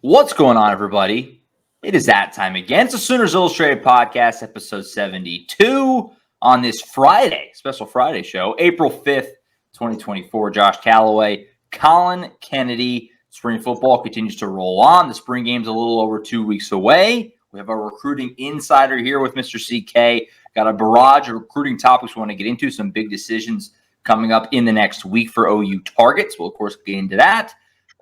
What's going on, everybody? It is that time again. It's the Sooners Illustrated Podcast, episode 72 on this Friday, special Friday show, April 5th, 2024. Josh Callaway, Collin Kennedy. Spring football continues to roll on. The spring game's a little over 2 weeks away. We have our recruiting insider here with Mr. CK. Got a barrage of recruiting topics we want to get into, some big decisions coming up in the next week for OU targets. We'll, of course, get into that.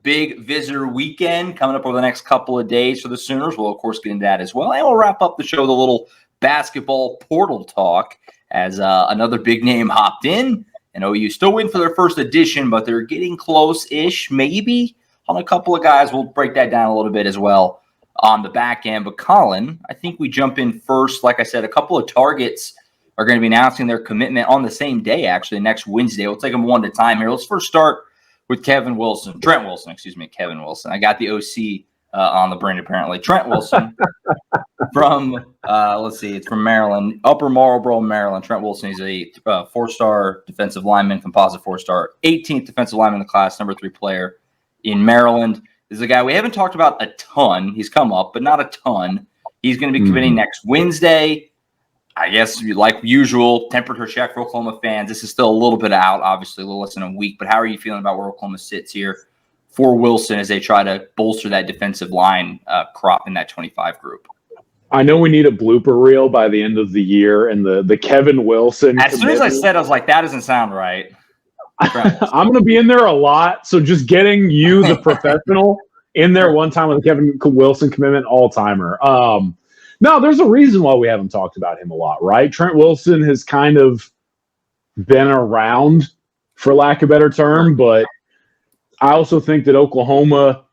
Big visitor weekend coming up over the next couple of days for the Sooners. We'll, of course, get into that as well. And we'll wrap up the show with a little basketball portal talk as another big name hopped in. And OU still waiting for their first edition, but they're getting close-ish, maybe, on a couple of guys. We'll break that down a little bit as well on the back end. But Collin, I think we jump in first. Like I said, a couple of targets are going to be announcing their commitment on the same day, actually, next Wednesday. We'll take them one at a time here. Let's first start with Trent Wilson. Kevin Wilson. I got the OC on the brain, apparently. Trent Wilson from, it's from Maryland, Upper Marlboro, Maryland. Trent Wilson is a four-star defensive lineman, composite four-star, 18th defensive lineman in the class, number 3 player in Maryland. This is a guy we haven't talked about a ton. He's come up, but not a ton. He's going to be committing next Wednesday. I guess, like usual, temperature check for Oklahoma fans. This is still a little bit out, obviously, a little less than a week. But how are you feeling about where Oklahoma sits here for Wilson as they try to bolster that defensive line crop in that 25 group? I know we need a blooper reel by the end of the year, and the Kevin Wilson. As soon as I said, I was like, that doesn't sound right. I'm going to be in there a lot, so just getting you, the professional, in there one time with a Kevin Wilson commitment, all-timer. No, there's a reason why we haven't talked about him a lot, right? Trent Wilson has kind of been around, for lack of a better term, but I also think that Oklahoma,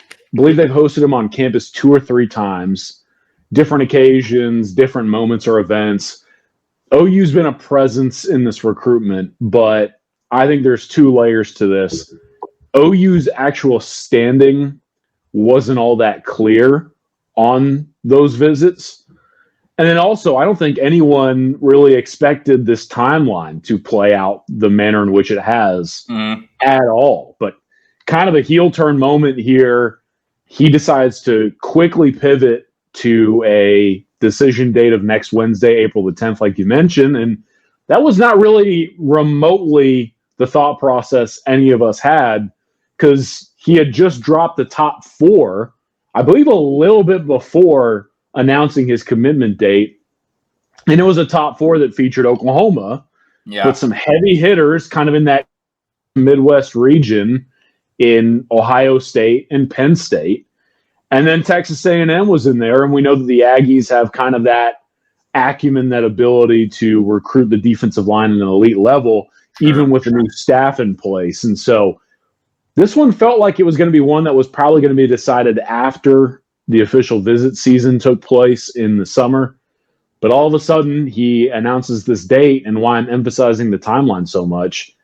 I believe they've hosted him on campus 2 or 3 times, different occasions, different moments or events. OU's been a presence in this recruitment, but I think there's 2 layers to this. OU's actual standing wasn't all that clear on those visits. And then also, I don't think anyone really expected this timeline to play out the manner in which it has at all. But kind of a heel turn moment here. He decides to quickly pivot to a decision date of next Wednesday, April the 10th, like you mentioned. And that was not really remotely the thought process any of us had, because he had just dropped the top 4, I believe, a little bit before announcing his commitment date. And it was a top 4 that featured Oklahoma with some heavy hitters kind of in that Midwest region in Ohio State and Penn State. And then Texas A&M was in there, and we know that the Aggies have kind of that acumen, that ability to recruit the defensive line at an elite level, even with a new staff in place. And so this one felt like it was going to be one that was probably going to be decided after the official visit season took place in the summer. But all of a sudden, he announces this date, and why I'm emphasizing the timeline so much,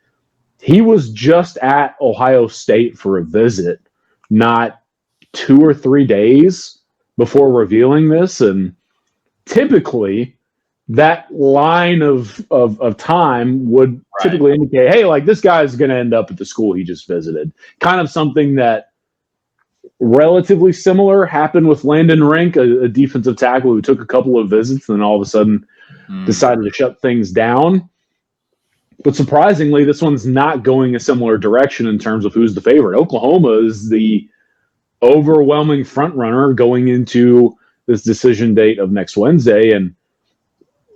he was just at Ohio State for a visit, not 2 or 3 days before revealing this. And typically, that line of time would typically indicate, hey, like, this guy's going to end up at the school he just visited. Kind of something that relatively similar happened with Landon Rink, a defensive tackle who took a couple of visits and then all of a sudden decided to shut things down. But surprisingly, this one's not going a similar direction in terms of who's the favorite. Oklahoma is the overwhelming front runner going into this decision date of next Wednesday. And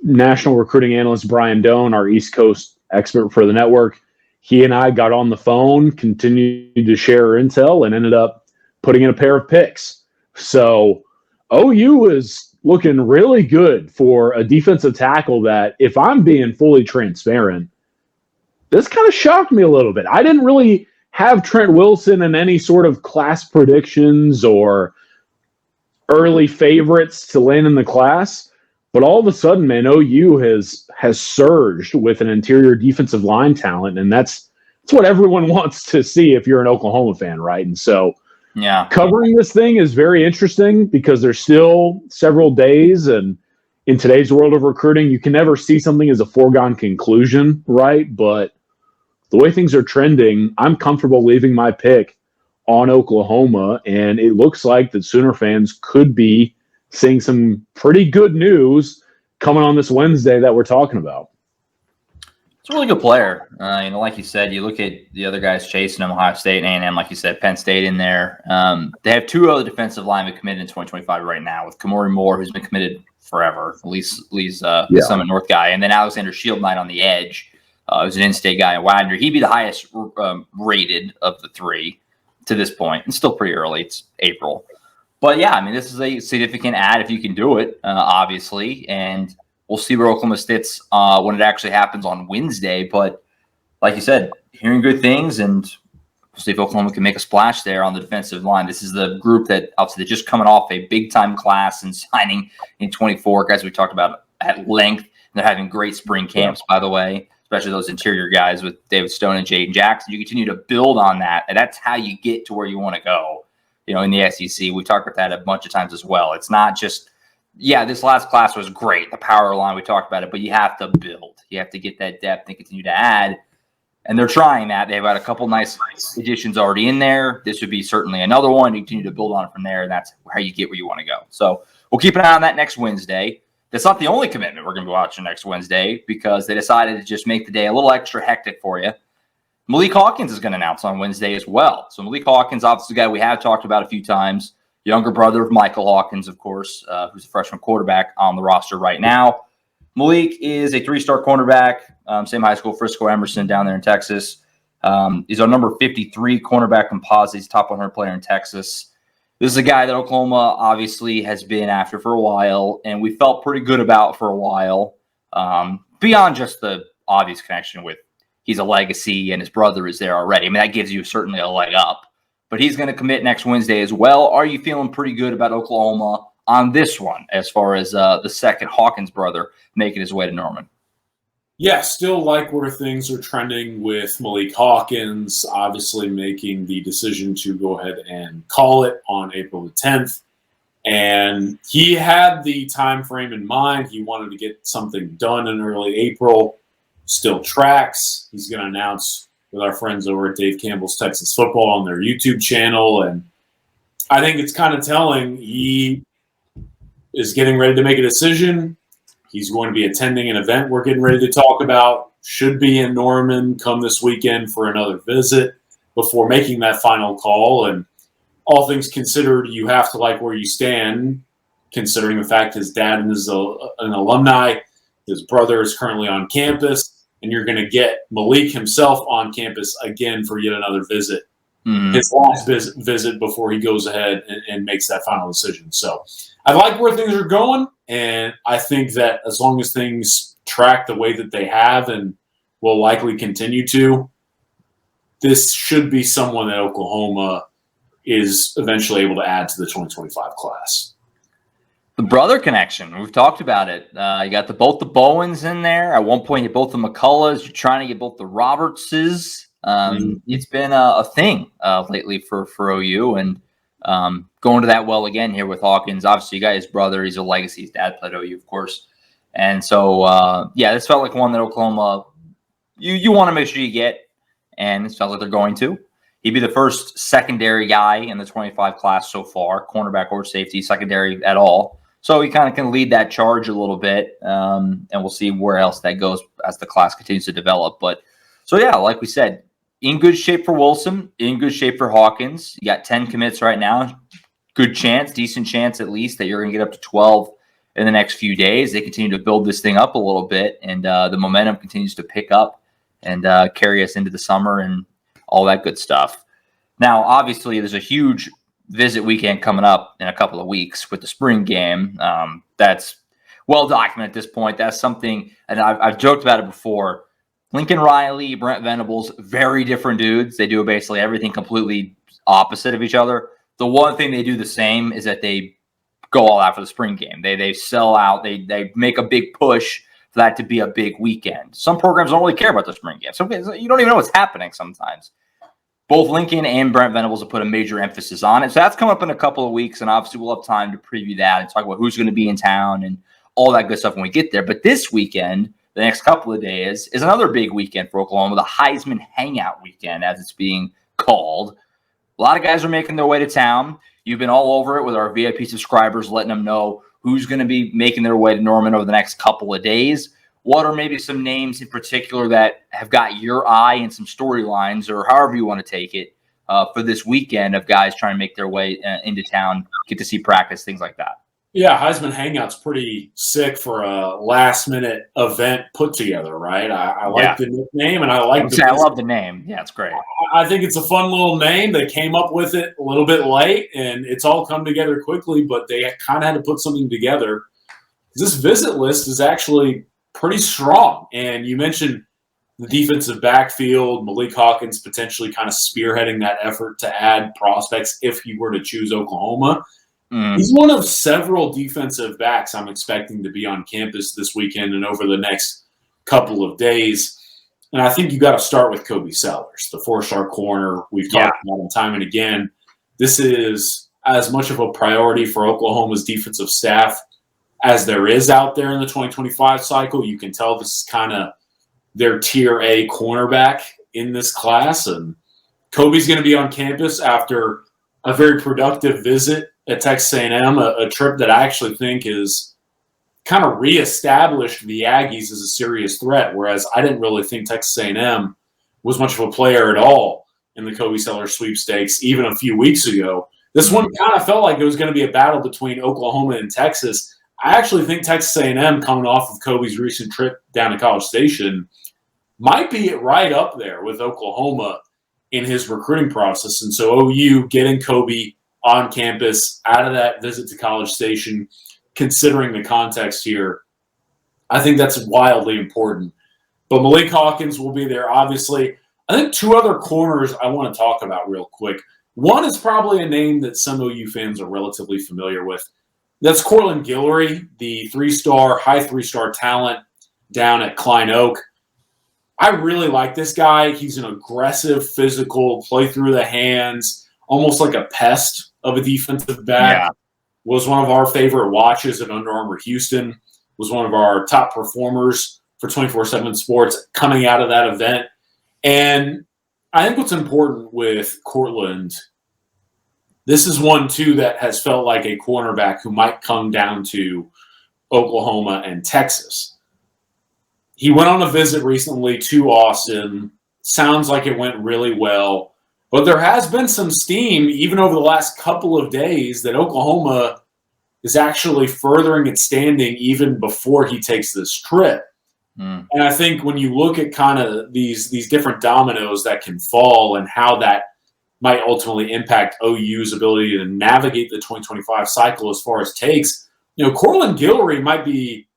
national recruiting analyst Brian Doan, our East Coast expert for the network, he and I got on the phone, continued to share intel, and ended up putting in a pair of picks. So OU is looking really good for a defensive tackle that, if I'm being fully transparent, this kind of shocked me a little bit. I didn't really have Trent Wilson in any sort of class predictions or early favorites to land in the class. But all of a sudden, man, OU has surged with an interior defensive line talent, and that's what everyone wants to see if you're an Oklahoma fan, right? And so covering this thing is very interesting because there's still several days, and in today's world of recruiting, you can never see something as a foregone conclusion, right? But the way things are trending, I'm comfortable leaving my pick on Oklahoma, and it looks like that Sooner fans could be seeing some pretty good news coming on this Wednesday that we're talking about. It's a really good player. Like you said, you look at the other guys chasing him, Ohio State and A&M, like you said, Penn State in there. They have two other defensive linemen committed in 2025 right now with Kamori Moore, who's been committed forever, at least the Summit North guy, and then Alexander Shield Knight on the edge, who's an in-state guy in Wagner. He'd be the highest rated of the three to this point. It's still pretty early. It's April. But, yeah, I mean, this is a significant ad if you can do it, obviously, and we'll see where Oklahoma sits when it actually happens on Wednesday. But like you said, hearing good things, and we'll see if Oklahoma can make a splash there on the defensive line. This is the group that obviously they're just coming off a big-time class and signing in 24. Guys we talked about at length. They're having great spring camps, by the way, especially those interior guys with David Stone and Jaden Jackson. You continue to build on that, and that's how you get to where you want to go, in the SEC. We've talked about that a bunch of times as well. It's not just – this last class was great. The power line, we talked about it, but you have to build. You have to get that depth and continue to add. And they're trying that. They've got a couple nice additions already in there. This would be certainly another one. You continue to build on it from there, and that's how you get where you want to go. So we'll keep an eye on that next Wednesday. That's not the only commitment we're going to be watching next Wednesday because they decided to just make the day a little extra hectic for you. Maliek Hawkins is going to announce on Wednesday as well. So Maliek Hawkins, obviously the guy we have talked about a few times, younger brother of Michael Hawkins, of course, who's a freshman quarterback on the roster right now. Malik is a three-star cornerback, same high school, Frisco Emerson down there in Texas. He's our number 53 cornerback composite. He's top 100 player in Texas. This is a guy that Oklahoma obviously has been after for a while, and we felt pretty good about for a while, beyond just the obvious connection with he's a legacy and his brother is there already. I mean, that gives you certainly a leg up. But he's going to commit next Wednesday as well. Are you feeling pretty good about Oklahoma on this one as far as the second Hawkins brother making his way to Norman? Yeah, still like where things are trending with Malik Hawkins, obviously making the decision to go ahead and call it on April the 10th. And he had the time frame in mind. He wanted to get something done in early April. Still tracks. He's going to announce with our friends over at Dave Campbell's Texas Football on their YouTube channel. And I think it's kind of telling. He is getting ready to make a decision. He's going to be attending an event we're getting ready to talk about. Should be in Norman come this weekend for another visit before making that final call. And all things considered, you have to like where you stand, considering the fact his dad is an alumni. His brother is currently on campus. And you're going to get Malik himself on campus again for yet another visit. Mm-hmm. His last visit before he goes ahead and makes that final decision. So I like where things are going, and I think that as long as things track the way that they have and will likely continue to, this should be someone that Oklahoma is eventually able to add to the 2025 class. The brother connection. We've talked about it. You got both the Bowens in there. At one point, you get both the McCulloughs. You're trying to get both the Robertses. It's been a thing lately for OU, and going to that well again here with Hawkins. Obviously, you got his brother. He's a legacy. His dad played OU, of course. And so, this felt like one that Oklahoma you want to make sure you get, and it sounds like they're going to. He'd be the first secondary guy in the 25 class so far, cornerback or safety, secondary at all. So he kind of can lead that charge a little bit, and we'll see where else that goes as the class continues to develop. But so, like we said, in good shape for Wilson, in good shape for Hawkins. You got 10 commits right now. Good chance, decent chance at least, that you're going to get up to 12 in the next few days. They continue to build this thing up a little bit, and the momentum continues to pick up and carry us into the summer and all that good stuff. Now, obviously, there's a huge visit weekend coming up in a couple of weeks with the spring game. That's well documented at this point. That's something, and I've joked about it before. Lincoln Riley, Brent Venables, very different dudes. They do basically everything completely opposite of each other. The one thing they do the same is that they go all out for the spring game. They sell out. They make a big push for that to be a big weekend. Some programs don't really care about the spring game. So you don't even know what's happening sometimes. Both Lincoln and Brent Venables have put a major emphasis on it. So that's coming up in a couple of weeks, and obviously we'll have time to preview that and talk about who's going to be in town and all that good stuff when we get there. But this weekend, the next couple of days, is another big weekend for Oklahoma, the Heisman Hangout weekend, as it's being called. A lot of guys are making their way to town. You've been all over it with our VIP subscribers, letting them know who's going to be making their way to Norman over the next couple of days. What are maybe some names in particular that have got your eye and some storylines, or however you want to take it, for this weekend of guys trying to make their way into town, get to see practice, things like that? Yeah, Heisman Hangout's pretty sick for a last-minute event put together, right? I like the nickname, and I love the name. Yeah, it's great. I think it's a fun little name. They came up with it a little bit late, and it's all come together quickly, but they kind of had to put something together. This visit list is actually pretty strong, and you mentioned the defensive backfield, Maliek Hawkins potentially kind of spearheading that effort to add prospects if he were to choose Oklahoma. He's one of several defensive backs I'm expecting to be on campus this weekend and over the next couple of days. And I think you got to start with Kobe Sellers, the 4-star corner. We've talked about him time and again. This is as much of a priority for Oklahoma's defensive staff as there is out there in the 2025 cycle. You can tell this is kind of their tier A cornerback in this class. And Kobe's going to be on campus after a very productive visit at Texas A&M, a trip that I actually think is kind of reestablished the Aggies as a serious threat, whereas I didn't really think Texas A&M was much of a player at all in the Kobe Sellers sweepstakes even a few weeks ago. This one kind of felt like it was going to be a battle between Oklahoma and Texas. I actually think Texas A&M, coming off of Kobe's recent trip down to College Station, might be right up there with Oklahoma in his recruiting process. And so OU getting Kobe on campus out of that visit to College Station, considering the context here, I think that's wildly important. But Malik Hawkins will be there, obviously. I think two other corners I want to talk about real quick. One is probably a name that some OU fans are relatively familiar with. That's Collin, the high three-star talent down at Klein Oak. I really like this guy. He's an aggressive, physical, play through the hands, almost like a pest of a defensive back. Yeah. Was one of our favorite watches at Under Armour Houston. Was one of our top performers for 24/7 Sports coming out of that event. And I think what's important with Cortland, this is one, too, that has felt like a cornerback who might come down to Oklahoma and Texas. He went on a visit recently to Austin. Sounds like it went really well. But there has been some steam, even over the last couple of days, that Oklahoma is actually furthering its standing even before he takes this trip. And I think when you look at kind of these different dominoes that can fall and how that might ultimately impact OU's ability to navigate the 2025 cycle as far as takes, Collin might be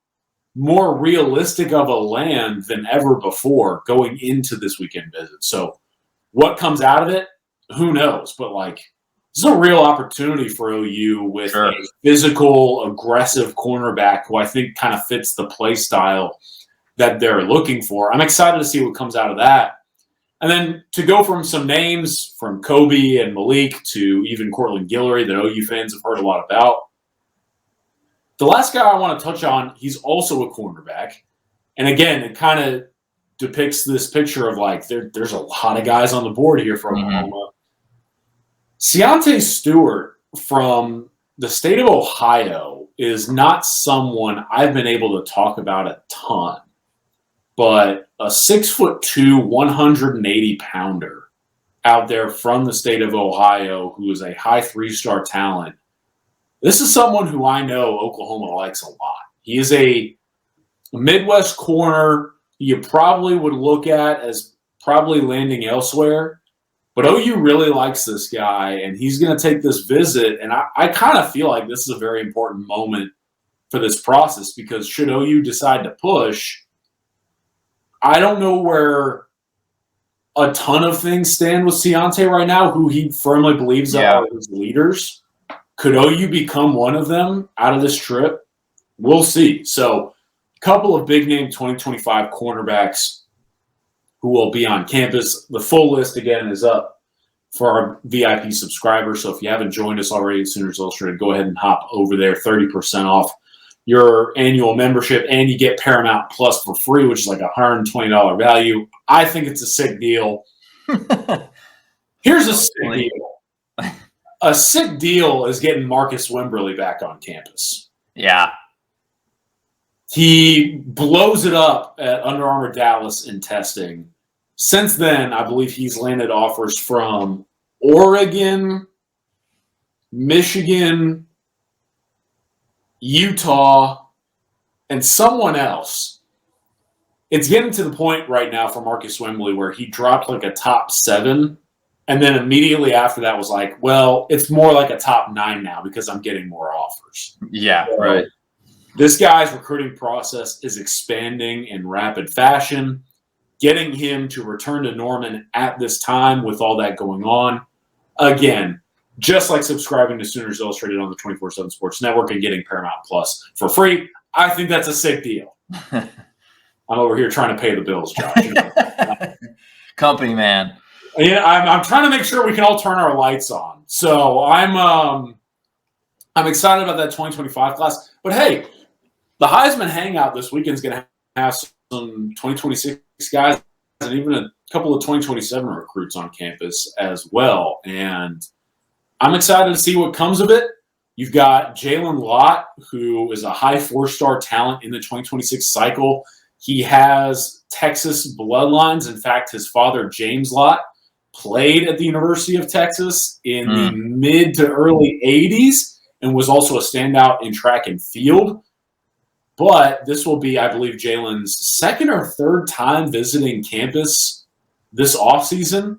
more realistic of a land than ever before going into this weekend visit. So what comes out of it, who knows? But, this is a real opportunity for OU with a physical, aggressive cornerback who I think kind of fits the play style that they're looking for. I'm excited to see what comes out of that. And then to go from some names from Kobe and Malik to even Collin that OU fans have heard a lot about. The last guy I want to touch on, he's also a cornerback. And again, it kind of depicts this picture of there's a lot of guys on the board here from Oklahoma. Ciante Stewart from the state of Ohio is not someone I've been able to talk about a ton, but a 6'2", 180-pounder out there from the state of Ohio who is a high 3-star talent. This is someone who I know Oklahoma likes a lot. He is a Midwest corner you probably would look at as probably landing elsewhere. But OU really likes this guy, and he's going to take this visit. And I kind of feel like this is a very important moment for this process because should OU decide to push, I don't know where a ton of things stand with Ciante right now, who he firmly believes are his leaders. Could OU become one of them out of this trip? We'll see. So a couple of big-name 2025 cornerbacks who will be on campus. The full list, again, is up for our VIP subscribers. So if you haven't joined us already at Sooners Illustrated, go ahead and hop over there, 30% off your annual membership, and you get Paramount Plus for free, which is like a $120 value. I think it's a sick deal. Here's a sick deal. A sick deal is getting Marcus Wimberly back on campus. Yeah. He blows it up at Under Armour Dallas in testing. Since then, I believe he's landed offers from Oregon, Michigan, Utah, and someone else. It's getting to the point right now for Marcus Wimberly where he dropped like a top 7, and then immediately after that was like, well, it's more like a top 9 now because I'm getting more offers. Yeah, so, right. This guy's recruiting process is expanding in rapid fashion. Getting him to return to Norman at this time with all that going on, again, just like subscribing to Sooners Illustrated on the 24/7 Sports Network and getting Paramount Plus for free, I think that's a sick deal. I'm over here trying to pay the bills, Josh. You know? Company man. Yeah, I'm trying to make sure we can all turn our lights on. So I'm excited about that 2025 class. But hey, the Heisman Hangout this weekend is going to have some 2026 guys and even a couple of 2027 recruits on campus as well. And I'm excited to see what comes of it. You've got Jalen Lott, who is a high 4-star talent in the 2026 cycle. He has Texas bloodlines. In fact, his father, James Lott, played at the University of Texas in the mid to early 80s and was also a standout in track and field. But this will be, I believe, Jalen's second or third time visiting campus this offseason.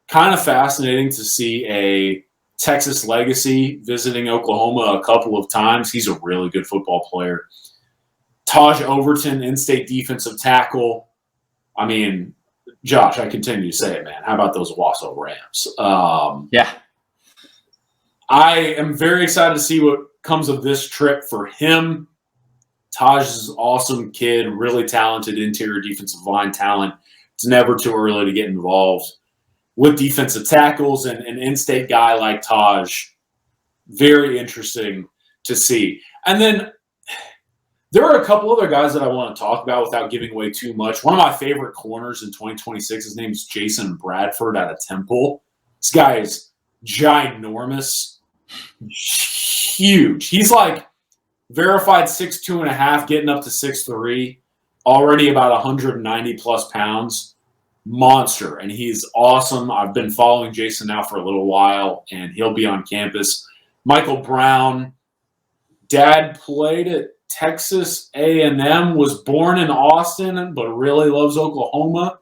Kind of fascinating to see a Texas legacy visiting Oklahoma a couple of times. He's a really good football player. Taj Overton, in-state defensive tackle. I mean, Josh, I continue to say it, man. How about those Wasso Rams? Yeah. I am very excited to see what comes of this trip for him. Taj is an awesome kid, really talented interior defensive line talent. It's never too early to get involved with defensive tackles, and an in-state guy like Taj, very interesting to see. And then there are a couple other guys that I want to talk about without giving away too much. One of my favorite corners in 2026, his name is Jason Bradford out of Temple. This guy is ginormous, huge. He's like verified 6'2.5", getting up to 6'3", already about 190 plus pounds. Monster, and he's awesome. I've been following Jason now for a little while, and he'll be on campus. Michael Brown, dad played at Texas A&M, was born in Austin, but really loves Oklahoma.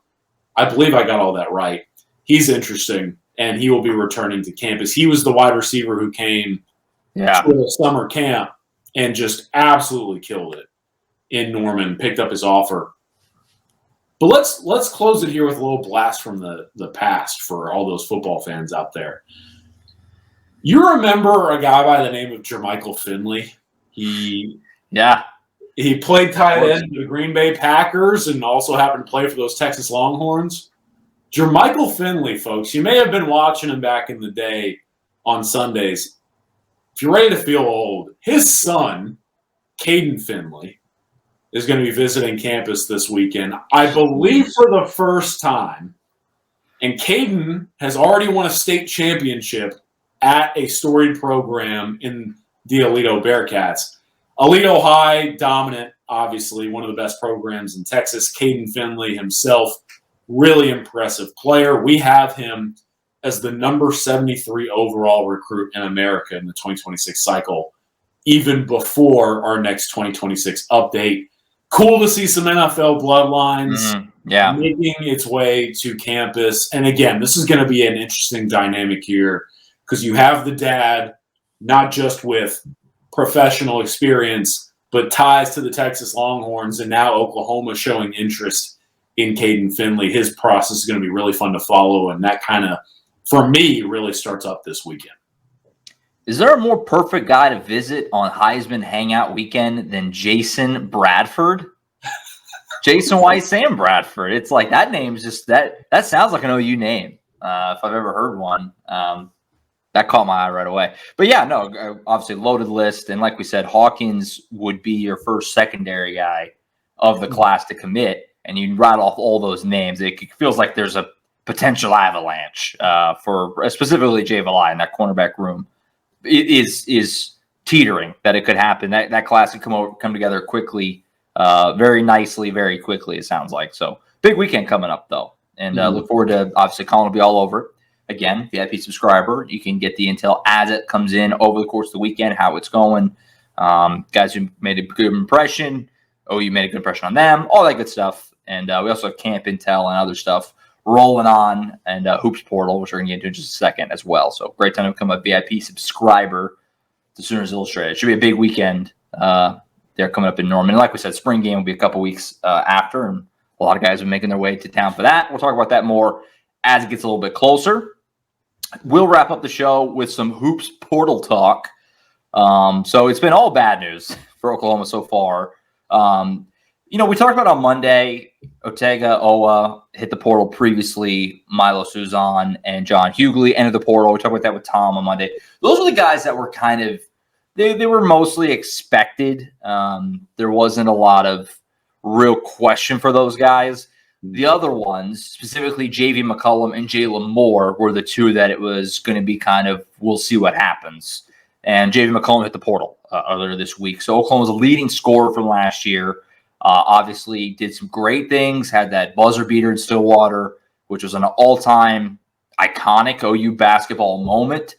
I believe I got all that right. He's interesting, and he will be returning to campus. He was the wide receiver who came to the summer camp and just absolutely killed it in Norman, picked up his offer. But let's close it here with a little blast from the past for all those football fans out there. You remember a guy by the name of Jermichael Finley? He played tight end for the Green Bay Packers and also happened to play for those Texas Longhorns. Jermichael Finley, folks, you may have been watching him back in the day on Sundays. If you're ready to feel old, his son, Caden Finley, is going to be visiting campus this weekend, I believe for the first time. And Caden has already won a state championship at a storied program in the Aledo Bearcats. Aledo High, dominant, obviously, one of the best programs in Texas. Caden Finley himself, really impressive player. We have him as the number 73 overall recruit in America in the 2026 cycle, even before our next 2026 update. Cool to see some NFL bloodlines making its way to campus. And again, this is going to be an interesting dynamic here because you have the dad, not just with professional experience, but ties to the Texas Longhorns, and now Oklahoma showing interest in Caden Finley. His process is going to be really fun to follow, and that kind of, for me, really starts up this weekend. Is there a more perfect guy to visit on Heisman Hangout weekend than Jason Bradford? Jason White, Sam Bradford. It's like that name's just that sounds like an OU name. If I've ever heard one, that caught my eye right away. But yeah, no, obviously loaded list. And like we said, Hawkins would be your first secondary guy of the class to commit. And you rattle off all those names. It feels like there's a potential avalanche for specifically Jay Valai in that cornerback room is teetering that it could happen. That class could come together quickly, very nicely, very quickly, it sounds like. So big weekend coming up, though. And look forward to, obviously, Collin will be all over it. Again, VIP subscriber, you can get the intel as it comes in over the course of the weekend, how it's going. Guys who made a good impression. You made a good impression on them, all that good stuff. And we also have camp intel and other stuff rolling on, and Hoops Portal, which we're going to get into in just a second as well. So great time to become a VIP subscriber to Sooners Illustrated. It should be a big weekend. They're coming up in Norman. And like we said, spring game will be a couple weeks after, and a lot of guys are making their way to town for that. We'll talk about that more as it gets a little bit closer. We'll wrap up the show with some Hoops Portal talk. So it's been all bad news for Oklahoma so far. We talked about on Monday, Ortega, Owa hit the portal previously, Milo Suzan and John Hughley entered the portal. We talked about that with Tom on Monday. Those were the guys that were kind of, they were mostly expected. There wasn't a lot of real question for those guys. The other ones, specifically J.V. McCollum and Jalen Moore, were the two that it was going to be kind of, we'll see what happens. And J.V. McCollum hit the portal earlier this week. So Oklahoma was a leading scorer from last year. Obviously did some great things, had that buzzer beater in Stillwater, which was an all-time iconic OU basketball moment.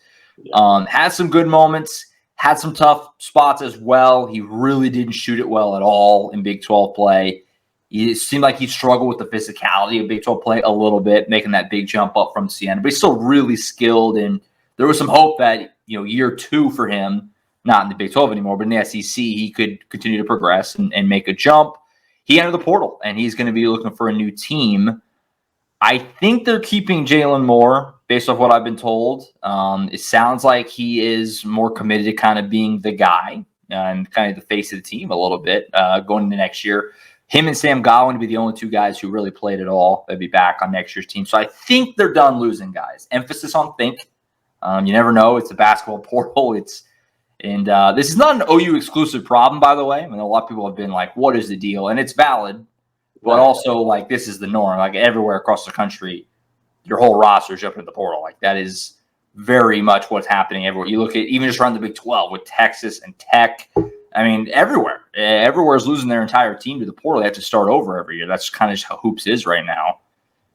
Had some good moments, had some tough spots as well. He really didn't shoot it well at all in Big 12 play. It seemed like he struggled with the physicality of Big 12 play a little bit, making that big jump up from Siena. But he's still really skilled, and there was some hope that, year 2 for him, not in the Big 12 anymore, but in the SEC, he could continue to progress and make a jump. He entered the portal, and he's going to be looking for a new team. I think they're keeping Jalen Moore, based off what I've been told. It sounds like he is more committed to kind of being the guy and kind of the face of the team a little bit going into next year. Him and Sam Godwin to be the only two guys who really played at all. They'll be back on next year's team. So I think they're done losing guys. Emphasis on think. You never know. It's a basketball portal. This is not an OU exclusive problem, by the way. I mean, a lot of people have been like, what is the deal? And it's valid, but also like this is the norm. Like everywhere across the country, your whole roster is jumping in the portal. Like that is very much what's happening everywhere. You look at even just around the Big 12 with Texas and Tech. I mean, everywhere. Everywhere is losing their entire team to the portal. They have to start over every year. That's kind of just how hoops is right now.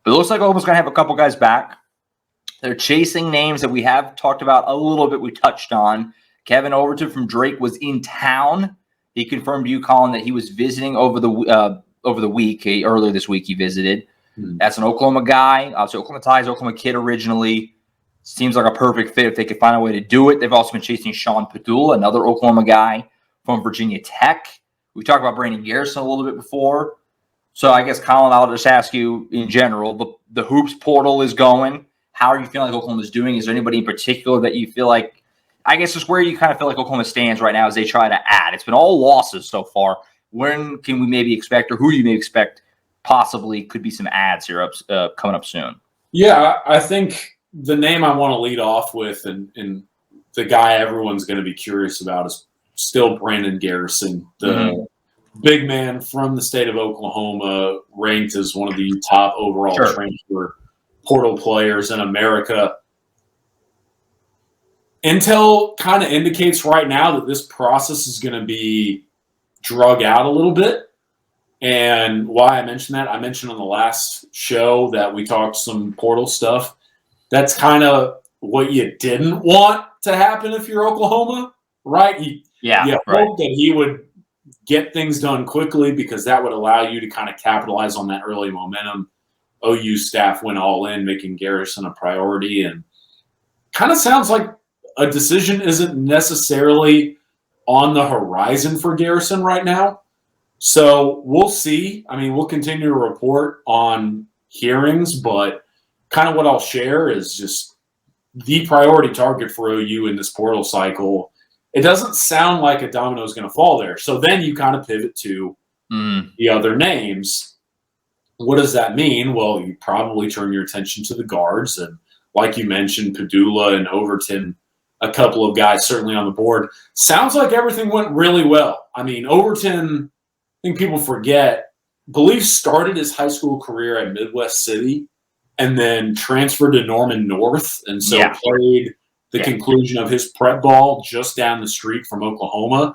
But it looks like Oklahoma's going to have a couple guys back. They're chasing names that we have talked about a little bit. We touched on. Kevin Overton from Drake was in town. He confirmed to you, Collin, that he was visiting over the week. Earlier this week, he visited. That's an Oklahoma guy. Obviously, Oklahoma ties, Oklahoma kid originally. Seems like a perfect fit if they could find a way to do it. They've also been chasing Sean Padula, another Oklahoma guy from Virginia Tech. We talked about Brandon Garrison a little bit before. So I guess, Collin, I'll just ask you in general, the hoops portal is going. How are you feeling like Oklahoma is doing? Is there anybody in particular that you feel like, I guess just where you kind of feel like Oklahoma stands right now as they try to add? It's been all losses so far. When can we maybe expect, or who you may expect possibly could be some ads here coming up soon? Yeah, I think the name I want to lead off with and the guy everyone's going to be curious about is still Brandon Garrison, the big man from the state of Oklahoma, ranked as one of the top overall transfer portal players in America. Intel kind of indicates right now that this process is going to be drug out a little bit. And why I mentioned that, I mentioned on the last show that we talked some portal stuff. That's kind of what you didn't want to happen if you're Oklahoma, right? You hope that he would get things done quickly because that would allow you to kind of capitalize on that early momentum. OU staff went all in, making Garrison a priority, and kind of sounds like a decision isn't necessarily on the horizon for Garrison right now. So we'll see. I mean, we'll continue to report on hearings, but kind of what I'll share is just the priority target for OU in this portal cycle. It doesn't sound like a domino is going to fall there. So then you kind of pivot to the other names. What does that mean? Well, you probably turn your attention to the guards. And like you mentioned, Padula and Overton, a couple of guys certainly on the board. Sounds like everything went really well. I mean, Overton, I think people forget, believe started his high school career at Midwest City and then transferred to Norman North, and so played the Yeah. conclusion of his prep ball just down the street from Oklahoma.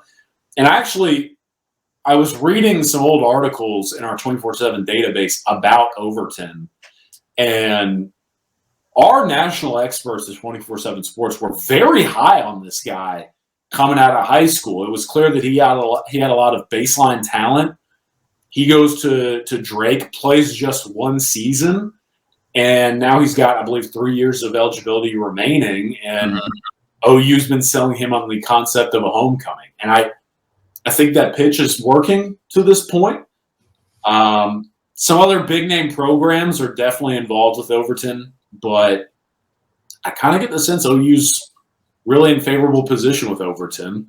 And I was reading some old articles in our 24/7 database about Overton, and our national experts at 24/7 Sports were very high on this guy coming out of high school. It was clear that he had a lot of baseline talent. He goes to Drake, plays just one season, and now he's got, I believe, 3 years of eligibility remaining. And OU's been selling him on the concept of a homecoming. And I think that pitch is working to this point. Some other big-name programs are definitely involved with Overton, but I kind of get the sense OU's really in favorable position with Overton.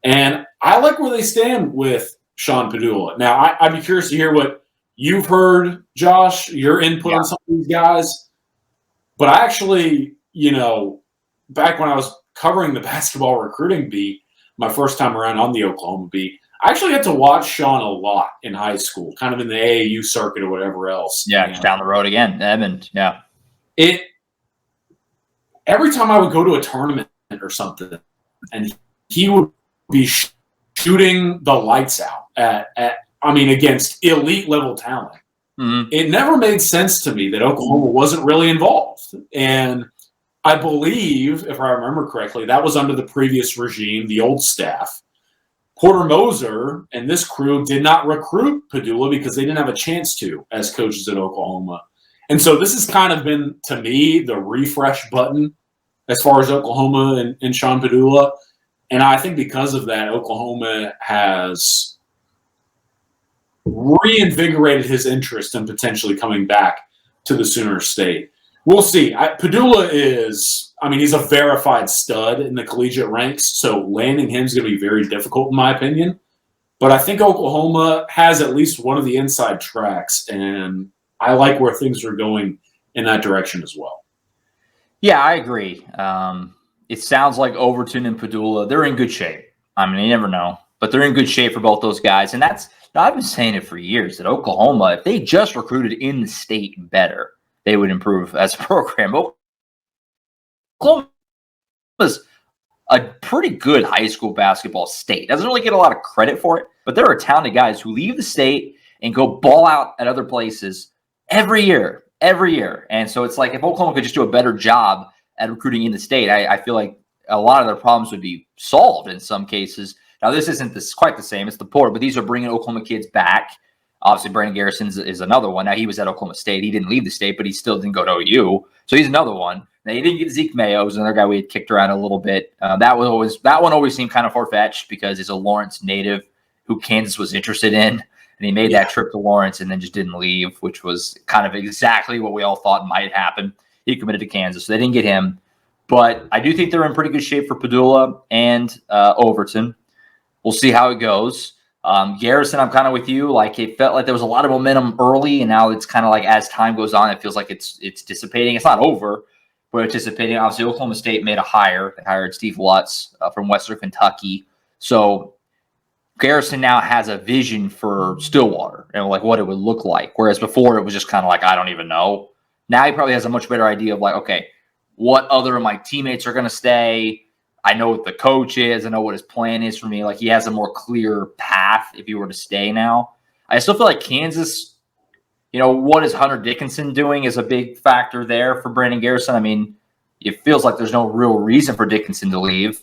And I like where they stand with Sean Padula. Now, I'd be curious to hear what you've heard, Josh, your input on some of these guys. But I actually, back when I was covering the basketball recruiting beat, my first time around on the Oklahoma beat, I actually got to watch Sean a lot in high school, kind of in the AAU circuit or whatever else. Yeah, just down the road again, Edmond. Yeah. Every time I would go to a tournament or something, and he would be shooting the lights out against elite level talent. Mm-hmm. It never made sense to me that Oklahoma wasn't really involved. And I believe, if I remember correctly, that was under the previous regime, the old staff. Porter Moser and this crew did not recruit Padula because they didn't have a chance to as coaches at Oklahoma. And so this has kind of been, to me, the refresh button as far as Oklahoma and Sean Padula. And I think because of that, Oklahoma has reinvigorated his interest in potentially coming back to the Sooner State. We'll see. Padula he's a verified stud in the collegiate ranks, so landing him is going to be very difficult in my opinion. But I think Oklahoma has at least one of the inside tracks, and I like where things are going in that direction as well. Yeah, I agree. It sounds like Overton and Padula, they're in good shape. I mean, you never know, but they're in good shape for both those guys. And I've been saying it for years that Oklahoma, if they just recruited in the state better, they would improve as a program. Oklahoma's a pretty good high school basketball state. Doesn't really get a lot of credit for it, but there are talented guys who leave the state and go ball out at other places every year. And so it's like if Oklahoma could just do a better job at recruiting in the state, I feel like a lot of their problems would be solved in some cases. Now, this isn't quite the same. It's the port, but these are bringing Oklahoma kids back. Obviously, Brandon Garrison is another one. Now, he was at Oklahoma State. He didn't leave the state, but he still didn't go to OU. So he's another one. Now, he didn't get Zeke Mayo. Who's another guy we had kicked around a little bit. That one always seemed kind of far-fetched because he's a Lawrence native who Kansas was interested in. And he made that trip to Lawrence and then just didn't leave, which was kind of exactly what we all thought might happen. He committed to Kansas, so they didn't get him. But I do think they're in pretty good shape for Padula and Overton. We'll see how it goes. Garrison, I'm kind of with you. Like, it felt like there was a lot of momentum early, and now it's kind of like as time goes on, it feels like it's dissipating. It's not over, but it's dissipating. Obviously, Oklahoma State made a hire. They hired Steve Lutz from Western Kentucky. So Garrison now has a vision for Stillwater and like what it would look like. Whereas before it was just kind of like, I don't even know. Now he probably has a much better idea of like, okay, what other of my teammates are going to stay? I know what the coach is. I know what his plan is for me. Like, he has a more clear path if he were to stay now. I still feel like Kansas, what is Hunter Dickinson doing is a big factor there for Brandon Garrison. I mean, it feels like there's no real reason for Dickinson to leave,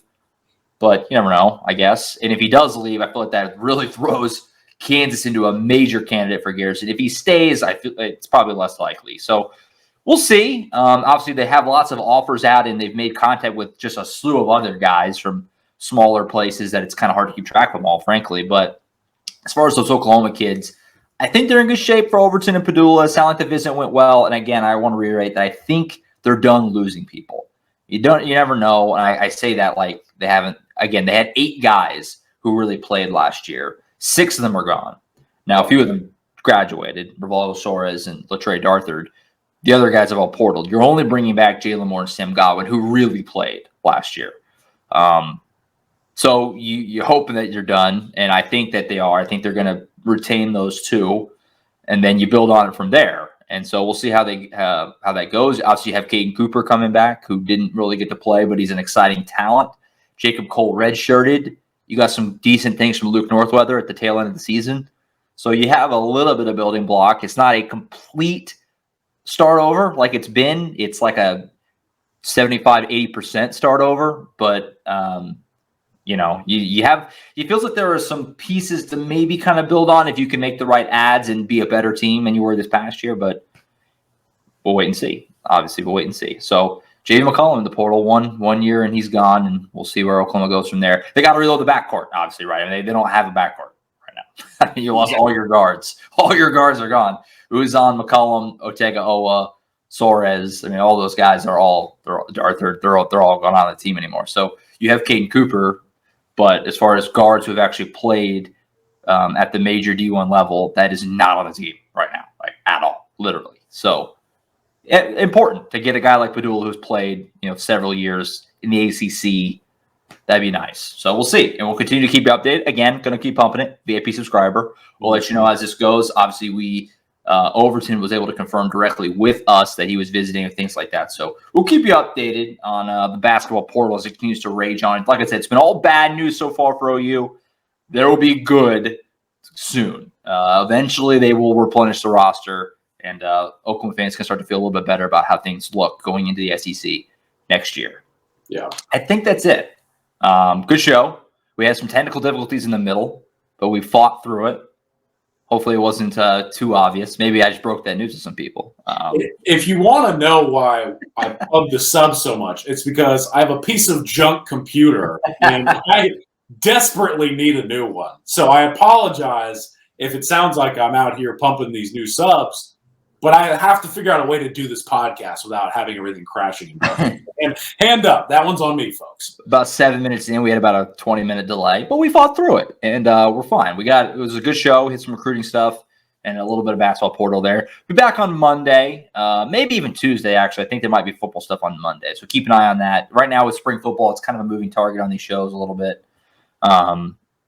but you never know, I guess. And if he does leave, I feel like that really throws Kansas into a major candidate for Garrison. If he stays, I feel it's probably less likely. So we'll see. Obviously, they have lots of offers out, and they've made contact with just a slew of other guys from smaller places that it's kind of hard to keep track of them all, frankly. But as far as those Oklahoma kids, I think they're in good shape for Overton and Padula. It sounded like the visit went well. And again, I want to reiterate that I think they're done losing people. You never know. And I say that like they haven't. Again, they had 8 guys who really played last year. 6 of them are gone. Now, a few of them graduated, Rivaldo Soares and Latrey Darthard. The other guys have all portaled. You're only bringing back Jalen Moore and Sam Godwin, who really played last year. So you're hoping that you're done, and I think that they are. I think they're going to retain those 2, and then you build on it from there. And so we'll see how that goes. Obviously, you have Caden Cooper coming back, who didn't really get to play, but he's an exciting talent. Jacob Cole redshirted. You got some decent things from Luke Northweather at the tail end of the season. So you have a little bit of building block. It's not a complete start over like it's been. It's like a 75-80% start over, but it feels like there are some pieces to maybe kind of build on if you can make the right ads and be a better team than you were this past year, but we'll wait and see. Obviously, we'll wait and see. So J.D. McCollum in the portal, one year and he's gone, and we'll see where Oklahoma goes from there. They got to reload the backcourt, obviously, right? I mean, they don't have a backcourt right now. I mean, you lost all your guards. All your guards are gone. Uzan, McCollum, Otega-Owa, Soares. I mean, all those guys are all gone on the team anymore. So you have Caden Cooper, but as far as guards who have actually played at the major D1 level, that is not on the team right now, like at all, literally. So important to get a guy like Padula who's played, several years in the ACC. That'd be nice. So we'll see, and we'll continue to keep you updated. Again, going to keep pumping it. VIP subscriber. We'll let you know as this goes. Obviously, Overton was able to confirm directly with us that he was visiting and things like that. So we'll keep you updated on the basketball portal as it continues to rage on. Like I said, it's been all bad news so far for OU. There will be good soon. Eventually, they will replenish the roster, and Oklahoma fans can start to feel a little bit better about how things look going into the SEC next year. Yeah, I think that's it. Good show. We had some technical difficulties in the middle, but we fought through it. Hopefully it wasn't too obvious. Maybe I just broke that news to some people. If you want to know why I love the sub so much, it's because I have a piece of junk computer and I desperately need a new one. So I apologize if it sounds like I'm out here pumping these new subs, but I have to figure out a way to do this podcast without having everything crashing. And hand up, that one's on me, folks. About 7 minutes in, we had about a 20-minute delay, but we fought through it, and we're fine. It was a good show, hit some recruiting stuff, and a little bit of basketball portal there. Be back on Monday, maybe even Tuesday, actually. I think there might be football stuff on Monday, so keep an eye on that. Right now with spring football, it's kind of a moving target on these shows a little bit.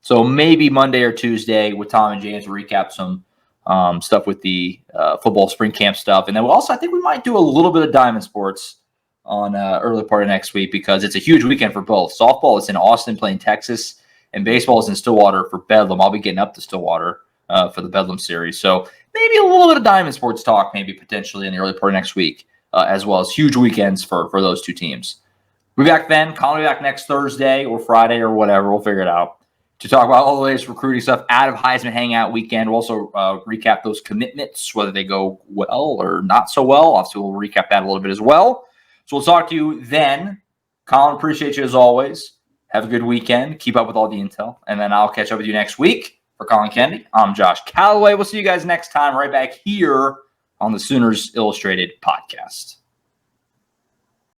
So maybe Monday or Tuesday with Tom and James, we'll recap some stuff with the football spring camp stuff. And then I think we might do a little bit of Diamond Sports on early part of next week because it's a huge weekend for both. Softball is in Austin playing Texas, and baseball is in Stillwater for Bedlam. I'll be getting up to Stillwater for the Bedlam series. So maybe a little bit of Diamond Sports talk, maybe potentially in the early part of next week, as well as huge weekends for those two teams. We'll be back then. Collin will be back next Thursday or Friday or whatever. We'll figure it out to talk about all the latest recruiting stuff out of Heisman Hangout weekend. We'll also recap those commitments, whether they go well or not so well. Obviously, we'll recap that a little bit as well. So we'll talk to you then. Collin, appreciate you as always. Have a good weekend. Keep up with all the intel. And then I'll catch up with you next week. For Collin Kennedy, I'm Josh Callaway. We'll see you guys next time right back here on the Sooners Illustrated podcast.